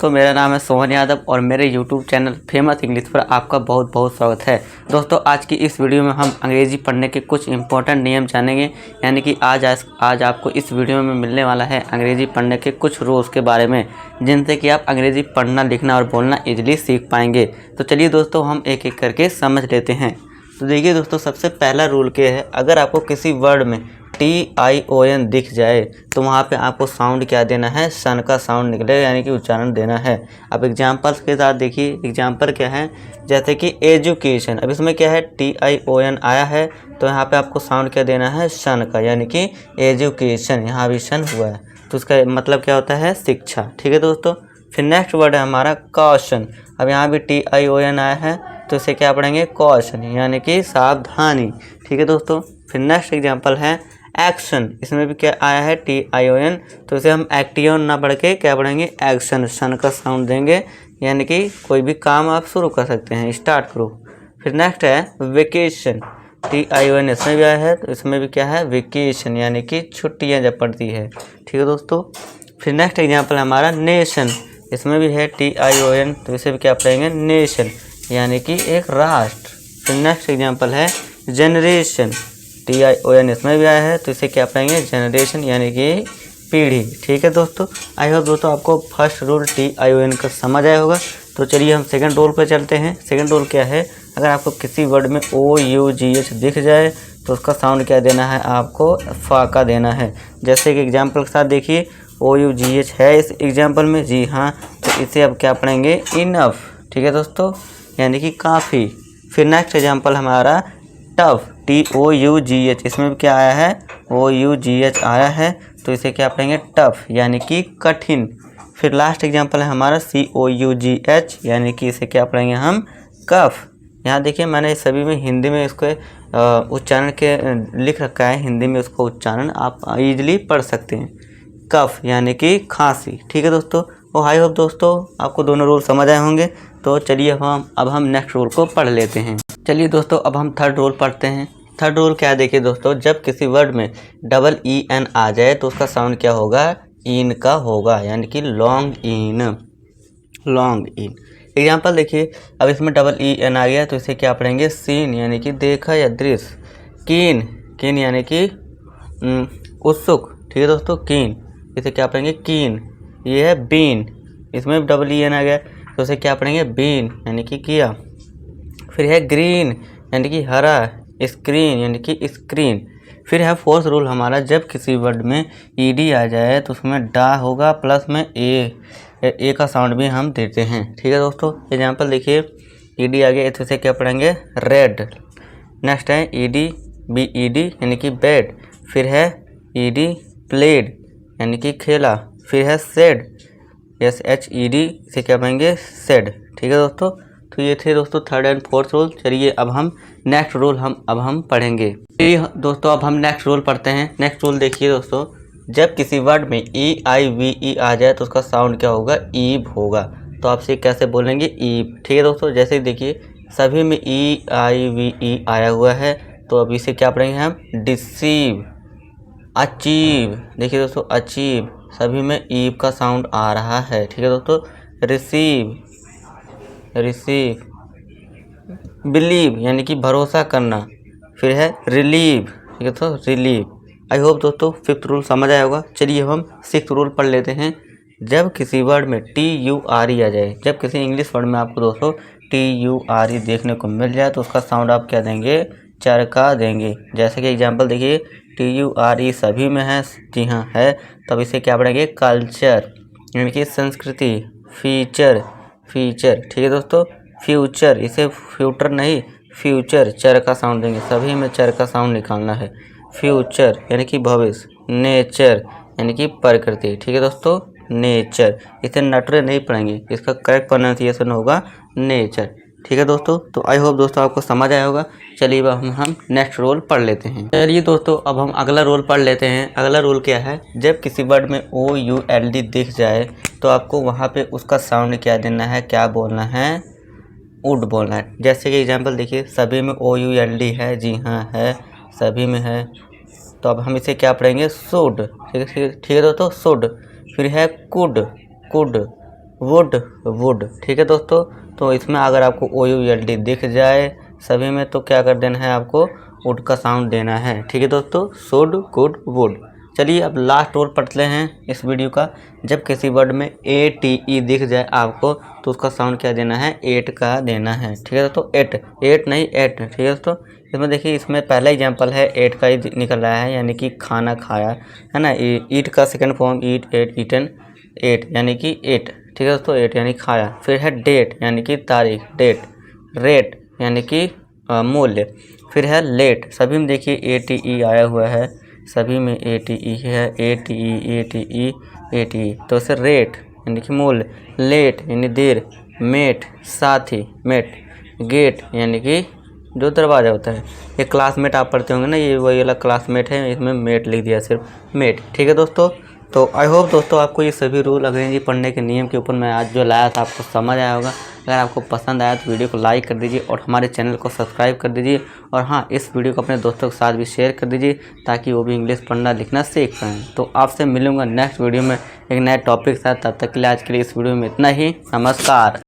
दोस्तों, मेरा नाम है सोहन यादव और मेरे YouTube चैनल फेमस इंग्लिश पर आपका बहुत बहुत स्वागत है। दोस्तों, आज की इस वीडियो में हम अंग्रेज़ी पढ़ने के कुछ इंपॉर्टेंट नियम जानेंगे। यानी कि आज आपको इस वीडियो में मिलने वाला है अंग्रेज़ी पढ़ने के कुछ रूल्स के बारे में, जिनसे कि आप अंग्रेज़ी पढ़ना, लिखना और बोलना ईजिली सीख पाएंगे। तो चलिए दोस्तों, हम एक एक करके समझ लेते हैं। तो देखिए दोस्तों, सबसे पहला रूल क्या है, अगर आपको किसी वर्ड में TION दिख जाए तो वहाँ पे आपको साउंड क्या देना है, सन का साउंड निकलेगा, यानी कि उच्चारण देना है। अब एग्जांपल्स के साथ देखिए, एग्जांपल क्या है, जैसे कि एजुकेशन। अब इसमें क्या है, TION आया है तो यहाँ पे आपको साउंड क्या देना है, सन का, यानी कि एजुकेशन, यहाँ भी सन हुआ है तो उसका मतलब क्या होता है, शिक्षा। ठीक है दोस्तों। फिर नेक्स्ट वर्ड है हमारा कॉशन। अब यहाँ भी TION आया है तो इसे क्या पढ़ेंगे, कॉशन, यानी कि सावधानी। ठीक है दोस्तों। फिर नेक्स्ट एग्जांपल है एक्शन। इसमें भी क्या आया है, TION, तो इसे हम एक्टियन ना पढ़ के क्या पढ़ेंगे, एक्शन, सन का साउंड देंगे, यानी कि कोई भी काम आप शुरू कर सकते हैं, स्टार्ट करो। फिर नेक्स्ट है वेकेशन। TION इसमें भी आया है तो इसमें भी क्या है, वेकेशन, यानी कि छुट्टियाँ जब पड़ती है। ठीक है दोस्तों। फिर नेक्स्ट एग्जाम्पल है हमारा नेशन। इसमें भी है TION तो इसे भी क्या पढ़ेंगे, नेशन, यानी कि एक राष्ट्र। फिर नेक्स्ट एग्जाम्पल है जनरेशन। TION इसमें भी आया है तो इसे क्या पढ़ेंगे, जनरेशन, यानी कि पीढ़ी। ठीक है दोस्तों। आई होप दोस्तों आपको फर्स्ट रूल TION का समझ आया होगा। तो चलिए हम सेकंड रूल पर चलते हैं। सेकंड रूल क्या है, अगर आपको किसी वर्ड में OUGH दिख जाए तो उसका साउंड क्या देना है, आपको फा का देना है। जैसे कि एग्जाम्पल के साथ देखिए, OUGH है इस एग्जाम्पल में, जी हाँ, तो इसे अब क्या पढ़ेंगे, इनफ। ठीक है दोस्तों, यानी कि काफ़ी। फिर नेक्स्ट एग्जाम्पल हमारा टफ, TOUGH, इसमें भी क्या आया है, OUGH आया है तो इसे क्या पढ़ेंगे, टफ, यानी कि कठिन। फिर लास्ट एग्जाम्पल है हमारा COUGH, यानी कि इसे क्या पढ़ेंगे हम, कफ। यहाँ देखिए, मैंने सभी में हिंदी में इसको उच्चारण के लिख रखा है, हिंदी में उसको उच्चारण आप इजीली पढ़ सकते हैं, कफ, यानी कि खांसी। ठीक है दोस्तों। और आई होप दोस्तों आपको दोनों रूल समझ आए होंगे। तो चलिए अब हम नेक्स्ट रूल को पढ़ लेते हैं। चलिए दोस्तों, अब हम थर्ड रूल पढ़ते हैं। थर्ड रूल क्या है, देखिए दोस्तों, जब किसी वर्ड में EN आ जाए तो उसका साउंड क्या होगा, इन का होगा, यानी कि लॉन्ग इन, लॉन्ग इन। एग्जाम्पल देखिए, अब इसमें EN आ गया तो इसे क्या पढ़ेंगे, सीन, यानी कि देखा या दृश्य। कीन, कीन, यानी कि उत्सुक। ठीक है दोस्तों, कीन, इसे क्या पढ़ेंगे, कीन। ये है बीन, इसमें EN आ गया तो इसे क्या पढ़ेंगे, बीन, यानी कि किया। फिर है ग्रीन, यानी कि हरा। स्क्रीन, यानी कि स्क्रीन। फिर है फोर्थ रूल हमारा, जब किसी वर्ड में ED आ जाए तो उसमें डा होगा, प्लस में ए का साउंड भी हम देते हैं। ठीक है दोस्तों। एग्जाम्पल देखिए, ED आ गया तो इसे क्या पढ़ेंगे, रेड। नेक्स्ट है BED, यानी कि बेड। फिर है ED प्लेड, यानी कि खेला। फिर है सेड, SHED, इसे क्या पढ़ेंगे, सेड। ठीक है दोस्तों। तो ये थे दोस्तों थर्ड एंड फोर्थ रूल। चलिए अब हम नेक्स्ट रूल हम पढ़ेंगे। चलिए दोस्तों, अब हम नेक्स्ट रूल पढ़ते हैं। नेक्स्ट रूल देखिए दोस्तों, जब किसी वर्ड में EIVE आ जाए तो उसका साउंड क्या होगा, ईव होगा। तो आपसे कैसे बोलेंगे, ईव। ठीक है दोस्तों। जैसे देखिए, सभी में EIVE आया हुआ है तो अब इसे क्या पढ़ेंगे हम, डिसीव। अचीव, देखिए दोस्तों, अचीव, सभी में ईव का साउंड आ रहा है। ठीक है दोस्तों। Receive, receive. बिलीव, यानी कि भरोसा करना। फिर है रिलीव, ठीक है तो रिलीव। आई होप दोस्तों फिफ्थ रूल समझ आया होगा। चलिए हम सिक्स्थ रूल पढ़ लेते हैं। जब किसी वर्ड में TURE आ जाए, जब किसी इंग्लिश वर्ड में आपको दोस्तों TURE देखने को मिल जाए तो उसका साउंड आप क्या देंगे, चरका देंगे। जैसे कि एग्जांपल देखिए, TURE सभी में है, जी हाँ है, तब इसे क्या पढ़ेंगे, कल्चर, यानी कि संस्कृति। Feature, feature. ठीक है दोस्तों। फ्यूचर, इसे फ्यूटर नहीं, फ्यूचर, चर का साउंड देंगे, सभी में चर का साउंड निकालना है। फ्यूचर, यानी कि भविष्य। नेचर, यानी कि प्रकृति। ठीक है दोस्तों, नेचर, इसे नटरे नहीं पढ़ेंगे, इसका करेक्ट प्रोनाउंसिएशन होगा नेचर। ठीक है दोस्तों। तो आई होप दोस्तों आपको समझ आया होगा। चलिए अब हम नेक्स्ट रोल पढ़ लेते हैं। चलिए दोस्तों, अब हम अगला रोल पढ़ लेते हैं। अगला रोल क्या है, जब किसी वर्ड में OULD दिख जाए तो आपको वहाँ पे उसका साउंड क्या देना है, क्या बोलना है, वुड बोलना है। जैसे कि एग्जांपल देखिए, सभी में OULD है, जी हाँ है, सभी में है, तो अब हम इसे क्या पढ़ेंगे, शुड। ठीक है दोस्तों, शुड। फिर है कुड, कुड, वुड वुड। ठीक है दोस्तों, तो इसमें अगर आपको OULD दिख जाए सभी में तो क्या कर देना है, आपको वुड का साउंड देना है। ठीक है दोस्तों, शुड गुड वुड। चलिए अब लास्ट और पढ़ते हैं इस वीडियो का। जब किसी वर्ड में ATE दिख जाए आपको तो उसका साउंड क्या देना है, 8 का देना है। ठीक है दोस्तों, 8 नहीं 8। ठीक है दोस्तों, इसमें देखिए इसमें पहला एग्जांपल है 8 का ही निकल रहा है, यानी कि खाना खाया है ना। ईट का सेकंड फॉर्म ईट, 8, ईटन, 8 यानी कि 8। ठीक है दोस्तों, 8 यानी खाया। फिर है डेट यानी कि तारीख, डेट। रेट यानी कि मूल्य। फिर है लेट, सभी में देखिए ATE आया हुआ है, सभी में ATE है, ATE। तो इसे रेट यानी कि मूल्य, लेट यानी देर, मेट साथी, मेट, गेट यानी कि जो दरवाज़ा होता है। ये क्लासमेट आप पढ़ते होंगे ना, ये वही वाला क्लासमेट है, इसमें मेट लिख दिया सिर्फ, मेट। ठीक है दोस्तों, तो आई होप दोस्तों आपको ये सभी रूल अंग्रेजी पढ़ने के नियम के ऊपर मैं आज जो लाया था आपको समझ आया होगा। अगर आपको पसंद आया तो वीडियो को लाइक कर दीजिए और हमारे चैनल को सब्सक्राइब कर दीजिए। और हाँ, इस वीडियो को अपने दोस्तों के साथ भी शेयर कर दीजिए ताकि वो भी इंग्लिश पढ़ना लिखना सीख पाएँ। तो आपसे मिलूँगा नेक्स्ट वीडियो में एक नए टॉपिक के साथ। तब तक के लिए आज के लिए इस वीडियो में इतना ही। नमस्कार।